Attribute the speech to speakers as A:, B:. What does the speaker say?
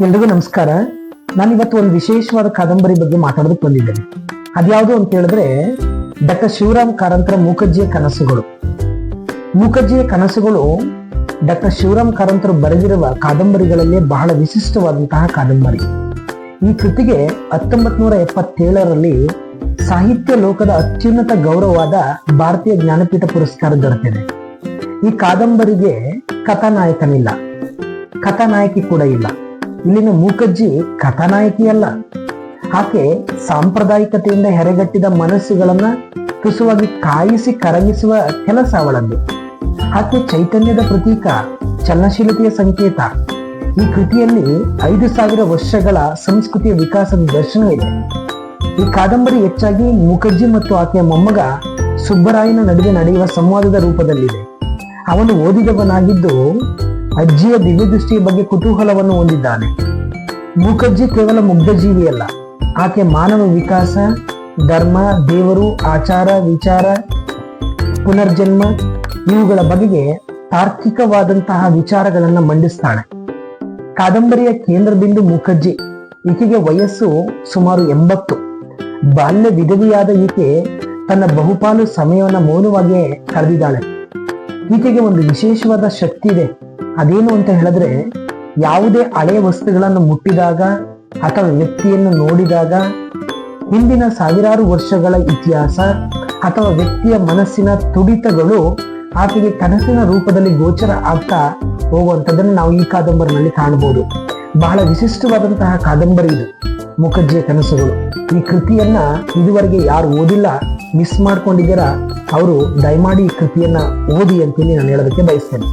A: ಎಲ್ರಿಗೂ ನಮಸ್ಕಾರ. ನಾನಿವತ್ತು ಒಂದು ವಿಶೇಷವಾದ ಕಾದಂಬರಿ ಬಗ್ಗೆ ಮಾತಾಡೋದಕ್ಕೆ ಬಂದಿದ್ದೇನೆ. ಅದ್ಯಾವುದು ಅಂತ ಹೇಳಿದ್ರೆ ಡಾಕ್ಟರ್ ಶಿವರಾಮ್ ಕಾರಂತರ ಮೂಕಜ್ಜಿಯ ಕನಸುಗಳು. ಮೂಕಜ್ಜಿಯ ಕನಸುಗಳು ಡಾಕ್ಟರ್ ಶಿವರಾಮ್ ಕಾರಂತರು ಬರೆದಿರುವ ಕಾದಂಬರಿಗಳಲ್ಲೇ ಬಹಳ ವಿಶಿಷ್ಟವಾದಂತಹ ಕಾದಂಬರಿ. ಈ ಕೃತಿಗೆ 1977ರಲ್ಲಿ ಸಾಹಿತ್ಯ ಲೋಕದ ಅತ್ಯುನ್ನತ ಗೌರವವಾದ ಭಾರತೀಯ ಜ್ಞಾನಪೀಠ ಪುರಸ್ಕಾರ ದೊರೆತಿದೆ. ಈ ಕಾದಂಬರಿಗೆ ಕಥಾನಾಯಕನಿಲ್ಲ, ಕಥಾನಾಯಕಿ ಕೂಡ ಇಲ್ಲ. ಇಲ್ಲಿನ ಮೂಕಜ್ಜಿ ಕಥಾನಾಯಕಿ ಅಲ್ಲ, ಆಕೆ ಸಾಂಪ್ರದಾಯಿಕತೆಯಿಂದ ಹೆರೆಗಟ್ಟಿದ ಮನಸ್ಸುಗಳನ್ನ ತುಸುವಾಗಿ ಕಾಯಿಸಿ ಕರಗಿಸುವ ಕೆಲಸ ಅವಳದ್ದು. ಆಕೆ ಚೈತನ್ಯದ ಪ್ರತೀಕ, ಚಲನಶೀಲತೆಯ ಸಂಕೇತ. ಈ ಕೃತಿಯಲ್ಲಿ 5,000 ವರ್ಷಗಳ ಸಂಸ್ಕೃತಿಯ ವಿಕಾಸದ ದರ್ಶನವಿದೆ. ಈ ಕಾದಂಬರಿ ಹೆಚ್ಚಾಗಿ ಮೂಕಜ್ಜಿ ಮತ್ತು ಆಕೆಯ ಮೊಮ್ಮಗ ಸುಬ್ಬರಾಯನ ನಡುವೆ ನಡೆಯುವ ಸಂವಾದದ ರೂಪದಲ್ಲಿದೆ. ಅವನು ಓದಿದವನಾಗಿದ್ದು ಅಜ್ಜಿಯ ದಿವ್ಯ ದೃಷ್ಟಿಯ ಬಗ್ಗೆ ಕುತೂಹಲವನ್ನು ಹೊಂದಿದ್ದಾನೆ. ಮೂಕಜ್ಜಿ ಕೇವಲ ಮುಗ್ಧ ಜೀವಿಯಲ್ಲ, ಆಕೆ ಮಾನವ ವಿಕಾಸ, ಧರ್ಮ, ದೇವರು, ಆಚಾರ, ವಿಚಾರ, ಪುನರ್ಜನ್ಮ ಇವುಗಳ ಬಗೆಗೆ ತಾರ್ಕಿಕವಾದಂತಹ ವಿಚಾರಗಳನ್ನ ಮಂಡಿಸ್ತಾಳೆ. ಕಾದಂಬರಿಯ ಕೇಂದ್ರ ಬಿಂದು ಮೂಕಜ್ಜಿ. ಈಕೆಗೆ ವಯಸ್ಸು ಸುಮಾರು 80. ಬಾಲ್ಯ ವಿಧವಿಯಾದ ಈಕೆ ತನ್ನ ಬಹುಪಾಲು ಸಮಯವನ್ನು ಮೌನವಾಗಿ ಕಳೆದಿದ್ದಾಳೆ. ಈಕೆಗೆ ಒಂದು ವಿಶೇಷವಾದ ಶಕ್ತಿ ಇದೆ. ಅದೇನು ಅಂತ ಹೇಳಿದ್ರೆ, ಯಾವುದೇ ಹಳೆಯ ವಸ್ತುಗಳನ್ನು ಮುಟ್ಟಿದಾಗ ಅಥವಾ ವ್ಯಕ್ತಿಯನ್ನು ನೋಡಿದಾಗ ಹಿಂದಿನ ಸಾವಿರಾರು ವರ್ಷಗಳ ಇತಿಹಾಸ ಅಥವಾ ವ್ಯಕ್ತಿಯ ಮನಸ್ಸಿನ ತುಡಿತಗಳು ಆಕೆಗೆ ಕನಸಿನ ರೂಪದಲ್ಲಿ ಗೋಚರ ಆಗ್ತಾ ಹೋಗುವಂಥದ್ದನ್ನು ನಾವು ಈ ಕಾದಂಬರಿನಲ್ಲಿ ಕಾಣಬಹುದು. ಬಹಳ ವಿಶಿಷ್ಟವಾದಂತಹ ಕಾದಂಬರಿ ಇದು, ಮೂಕಜ್ಜಿಯ ಕನಸುಗಳು. ಈ ಕೃತಿಯನ್ನ ಇದುವರೆಗೆ ಯಾರು ಓದಿಲ್ಲ, ಮಿಸ್ ಮಾಡ್ಕೊಂಡಿದ್ದೀರಾ, ಅವರು ದಯಮಾಡಿ ಈ ಕೃತಿಯನ್ನ ಓದಿ ಅಂತೇಳಿ ನಾನು ಹೇಳೋದಕ್ಕೆ ಬಯಸ್ತೇನೆ.